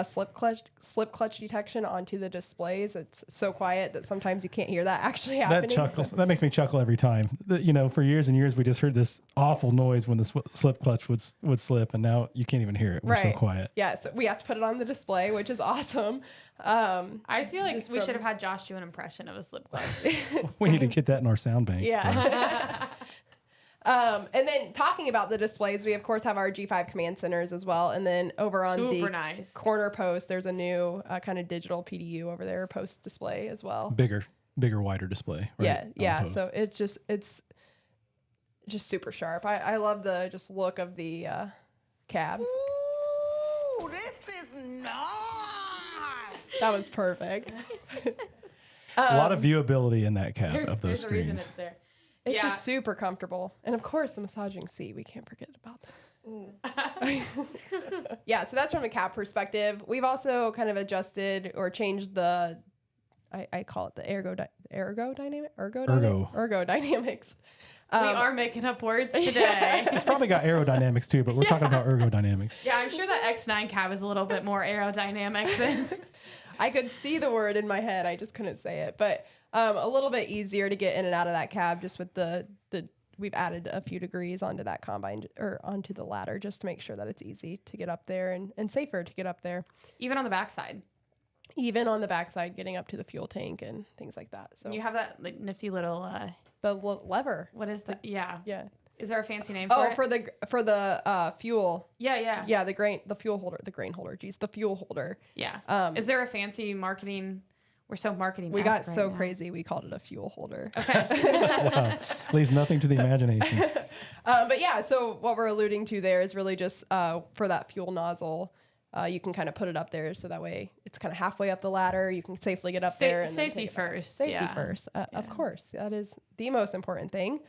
slip clutch detection onto the displays. It's so quiet that sometimes you can't hear that actually happening. That makes me chuckle every time. For years and years, we just heard this awful noise when the slip clutch would slip, and now you can't even hear it. We're so quiet. Yeah, so we have to put it on the display, which is awesome. I feel like we should have had Josh do an impression of a slip clutch. We need to get that in our sound bank. Yeah. And then talking about the displays, we of course have our G5 command centers as well. And then over on corner post, there's a new kind of digital PDU over there, post display as well. Bigger, wider display. Right? Yeah. So it's just super sharp. I love the just look of the cab. Ooh, this is nice. That was perfect. A lot of viewability in that cab of those screens. Reason it's there. It's just super comfortable. And of course, the massaging seat. We can't forget about that. Yeah, so that's from a cab perspective. We've also kind of adjusted or changed the, I call it the ergodynamics. We are making up words today. It's probably got aerodynamics too, but we're talking about ergodynamics. Yeah, I'm sure that X9 cab is a little bit more aerodynamic than... I could see the word in my head. I just couldn't say it. But a little bit easier to get in and out of that cab just with the we've added a few degrees onto that combine or onto the ladder just to make sure that it's easy to get up there and safer to get up there. Even on the backside. Even on the backside, getting up to the fuel tank and things like that. So you have that nifty little... the lever. What is the... Yeah. Is there a fancy name for it? For the fuel. Yeah. Yeah, the grain holder. Geez, the fuel holder. Yeah. Is there a fancy marketing? We're so marketing. We got so crazy. We called it a fuel holder. Okay. Wow. Leaves nothing to the imagination. But yeah, so what we're alluding to there is really just for that fuel nozzle. You can kind of put it up there so that way it's kind of halfway up the ladder. You can safely get up there. And safety first. Safety first. Of course. That is the most important thing.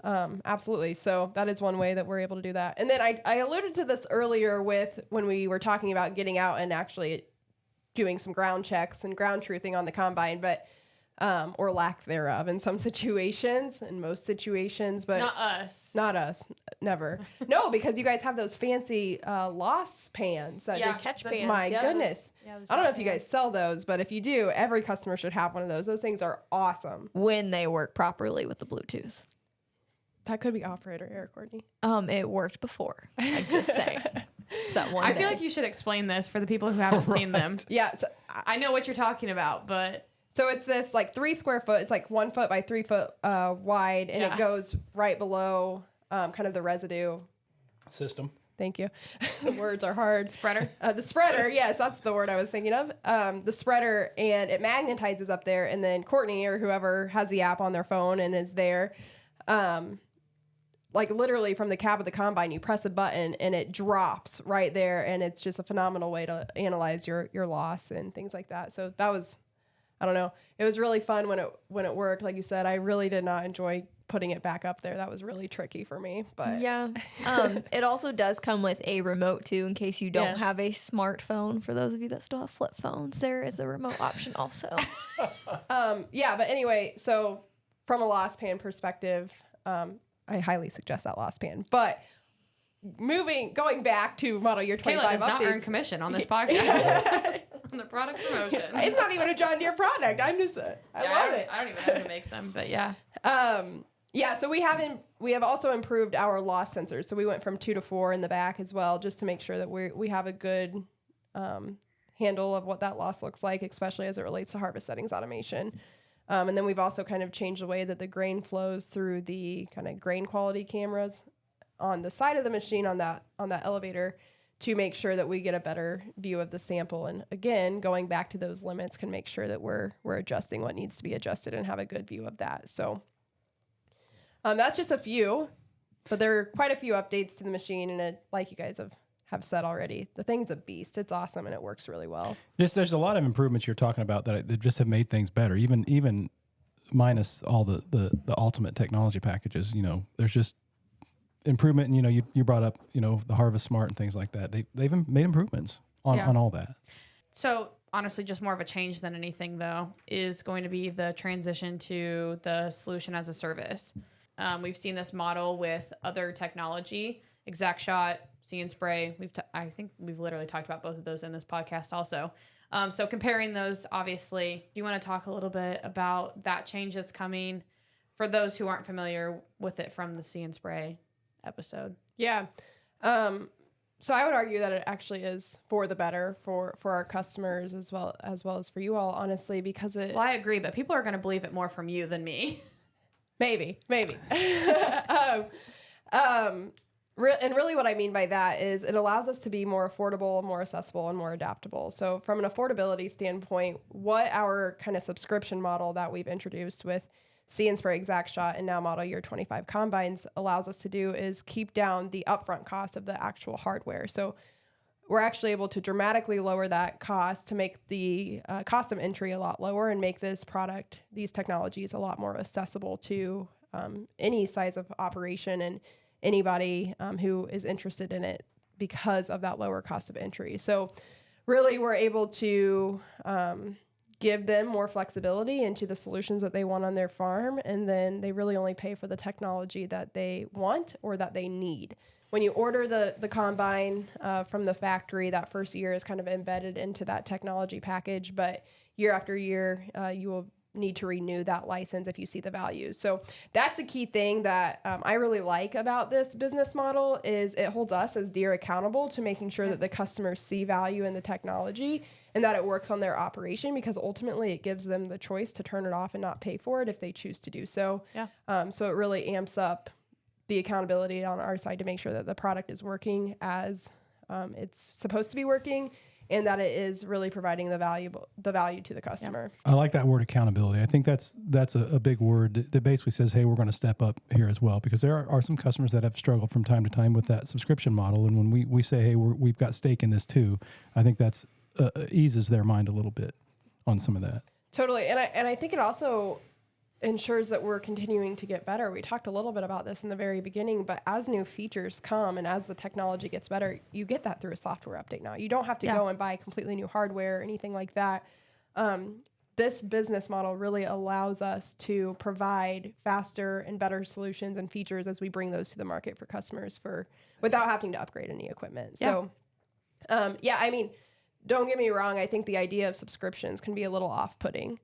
Absolutely. So that is one way that we're able to do that. And then I alluded to this earlier with when we were talking about getting out and actually doing some ground checks and ground truthing on the combine, but or lack thereof in some situations, in most situations, but not us. never. No, because you guys have those fancy loss pans that just catch the- pans. My yeah. goodness. those I don't know drop if you guys sell those, but if you do, every customer should have one of those. Those things are awesome. When they work properly with the Bluetooth. That could be operator error, Courtney. It worked before. I'm just saying. So one I day. feel like you should explain this for the people who haven't seen them. Yeah. So, I know what you're talking about, but so it's this like 3 square foot. It's like 1 foot by 3 foot wide, and Yeah. it goes right below kind of the residue. System. Thank you. The words are hard. spreader. The spreader, yes, that's the word I was thinking of. The spreader, and it magnetizes up there, and then Courtney or whoever has the app on their phone and is there, like literally from the cab of the combine, you press a button and it drops right there, and it's just a phenomenal way to analyze your loss and things like that. So that was, I don't know, it was really fun when it worked. Like you said, I really did not enjoy putting it back up there. That was really tricky for me, but Yeah. It also does come with a remote too, in case you don't Yeah. have a smartphone. For those of you that still have flip phones, there is a remote option also. yeah, but anyway, so from a loss pan perspective, I highly suggest that loss pan. But going back to model year Kayla 25 does not earn updates, commission on this podcast. On the product promotion. it's not even a John Deere product. I'm just, I love it. I don't even know who makes them, but yeah. Yeah, so we have also improved our loss sensors. So we went from 2 to 4 in the back as well, just to make sure that we have a good handle of what that loss looks like, especially as it relates to harvest settings automation. And then we've also kind of changed the way that the grain flows through the kind of grain quality cameras on the side of the machine on that elevator to make sure that we get a better view of the sample. And again, going back to those limits can make sure that we're adjusting what needs to be adjusted and have a good view of that. So that's just a few, but there are quite a few updates to the machine, and it, like you guys have said already, the thing's a beast. It's awesome, and it works really well. There's a lot of improvements you're talking about that just have made things better, even minus all the ultimate technology packages. You know, there's just improvement. And, you know, you brought up, you know, the Harvest Smart and things like that. They've made improvements on all that. So honestly, just more of a change than anything, though, is going to be the transition to the solution as a service. We've seen this model with other technology, Exact Shot, See and Spray. I think we've literally talked about both of those in this podcast also. So comparing those, obviously, do you want to talk a little bit about that change that's coming for those who aren't familiar with it from the See and Spray episode? Yeah. So I would argue that it actually is for the better for our customers as well as for you all, honestly, because it. Well, I agree, but people are going to believe it more from you than me. Maybe. And really what I mean by that is it allows us to be more affordable, more accessible, and more adaptable. So from an affordability standpoint, what our kind of subscription model that we've introduced with See and Spray, Exact Shot, and now model year 25 combines allows us to do is keep down the upfront cost of the actual hardware. So we're actually able to dramatically lower that cost to make the cost of entry a lot lower and make these technologies a lot more accessible to any size of operation and anybody who is interested in it because of that lower cost of entry. So really we're able to give them more flexibility into the solutions that they want on their farm, and then they really only pay for the technology that they want or that they need. When you order the combine from the factory, that first year is kind of embedded into that technology package, but year after year, you will need to renew that license if you see the value. So that's a key thing that I really like about this business model is it holds us as Deere accountable to making sure that the customers see value in the technology and that it works on their operation, because ultimately it gives them the choice to turn it off and not pay for it if they choose to do so. Yeah. So it really amps up the accountability on our side to make sure that the product is working as it's supposed to be working, and that it is really providing the value to the customer. I like that word, accountability. I think that's a big word that basically says, hey, we're going to step up here as well, because there are some customers that have struggled from time to time with that subscription model. And when we say, hey, we've got stake in this too, I think that's eases their mind a little bit on some of that. Totally. And I think it also ensures that we're continuing to get better. We talked a little bit about this in the very beginning, but as new features come and as the technology gets better, you get that through a software update now. You don't have to go and buy completely new hardware or anything like that. this business model really allows us to provide faster and better solutions and features as we bring those to the market for customers without having to upgrade any equipment. Yeah. So, I mean, don't get me wrong. I think the idea of subscriptions can be a little off-putting.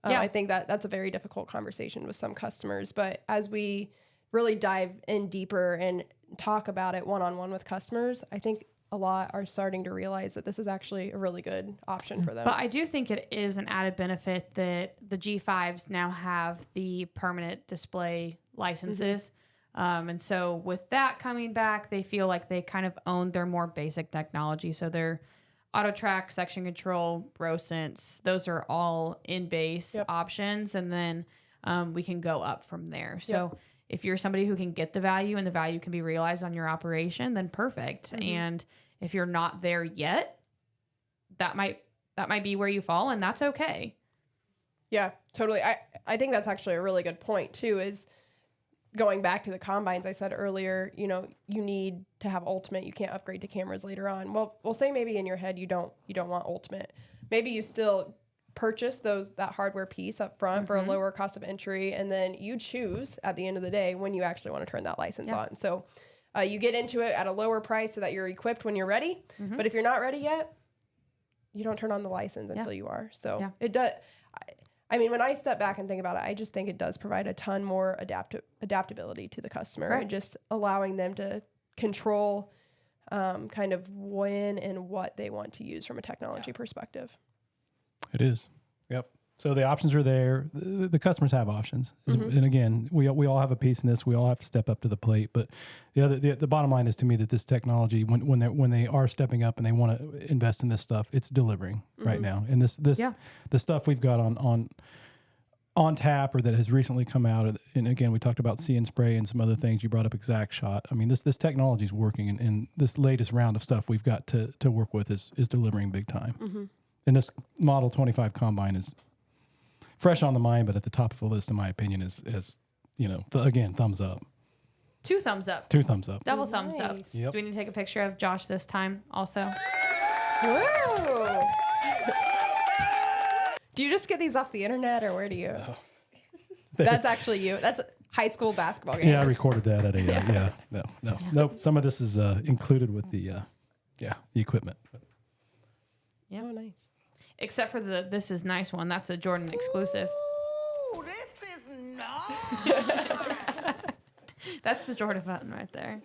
Yeah. I think that's a very difficult conversation with some customers. But as we really dive in deeper and talk about it one-on-one with customers, I think a lot are starting to realize that this is actually a really good option for them. But I do think it is an added benefit that the G5s now have the permanent display licenses. And so with that coming back, they feel like they kind of own their more basic technology. So their auto track, section control, row sense, those are all in base options. And then we can go up from there. So if you're somebody who can get the value and the value can be realized on your operation, then perfect. And if you're not there yet, that might be where you fall, and that's okay. Yeah, totally. I think that's actually a really good point too, is going back to the combines. I said earlier, you need to have ultimate. You can't upgrade to cameras later on. Well, we'll say maybe in your head you don't want ultimate. Maybe you still purchase that hardware piece up front for a lower cost of entry, and then you choose at the end of the day when you actually want to turn that license on. So you get into it at a lower price so that you're equipped when you're ready. But if you're not ready yet, you don't turn on the license until you are. So it does. I mean, when I step back and think about it, I just think it does provide a ton more adaptability to the customer, and just allowing them to control kind of when and what they want to use from a technology perspective. It is. Yep. So the options are there. The customers have options. And again, we all have a piece in this. We all have to step up to the plate. But the bottom line is, to me, that this technology, when they are stepping up and they want to invest in this stuff, it's delivering right now. And the stuff we've got on tap or that has recently come out, and again, we talked about See and Spray and some other things. You brought up Exact Shot. I mean, this technology is working, and this latest round of stuff we've got to work with is delivering big time. And this Model 25 combine is fresh on the mind, but at the top of the list, in my opinion, is again, thumbs up. 2 thumbs up. 2 thumbs up. Double thumbs up. Yep. Do we need to take a picture of Josh this time also? Woo! Do you just get these off the internet, or where do you? That's actually you. That's high school basketball games. Yeah, I recorded that at a no. Some of this is included with the equipment. Yeah. Oh, nice. Except for the This Is Nice one. That's a Jordan exclusive. Ooh, this is nice. That's the Jordan button right there.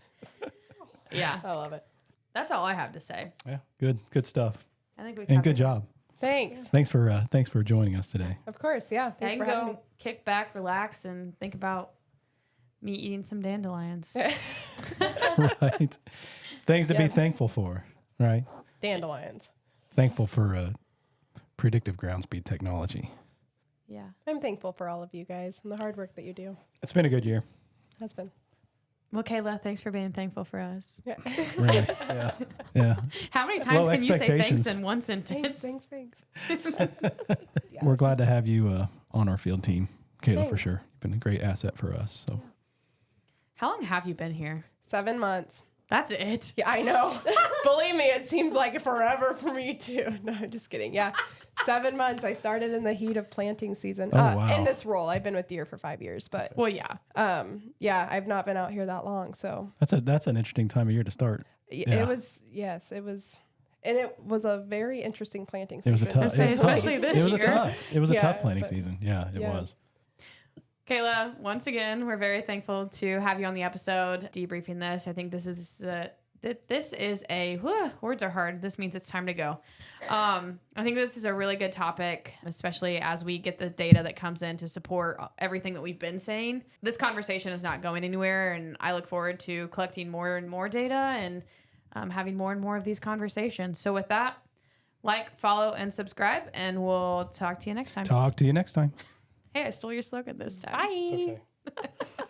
Yeah. I love it. That's all I have to say. Yeah, good stuff. I think we And good job. Thanks. Thanks for joining us today. Of course. Yeah. I Thanks can for having me. go kick back, relax, and think about me eating some dandelions. Right. Things to be thankful for, right? Dandelions. Thankful for predictive ground speed technology. Yeah. I'm thankful for all of you guys and the hard work that you do. It's been a good year. Has been. Well, Kayla, thanks for being thankful for us. Yeah. Really. Yeah. How many times Low can you say thanks expectations. in one sentence? Thanks. We're glad to have you on our field team, Kayla, for Thanks. sure. You've been a great asset for us. So How long have you been here? 7 months. That's it. Yeah, I know. Believe me, it seems like forever for me too. No, I'm just kidding. Yeah. 7 months. I started in the heat of planting season. Oh, wow. In this role, I've been with Deere for 5 years, but Well, yeah. I've not been out here that long. So that's an interesting time of year to start. Yeah. it was, and it was a very interesting planting It was season. a tough. Say, It was especially tough. this It was year. It was a Yeah, tough planting but- season. Yeah, it yeah. was. Kayla, once again, we're very thankful to have you on the episode debriefing this. I think this is words are hard. This means it's time to go. I think this is a really good topic, especially as we get the data that comes in to support everything that we've been saying. This conversation is not going anywhere, and I look forward to collecting more and more data and having more and more of these conversations. So with that, like, follow, and subscribe, and we'll talk to you next time. Talk to you next time. Hey, I stole your slogan this time. Bye. It's okay.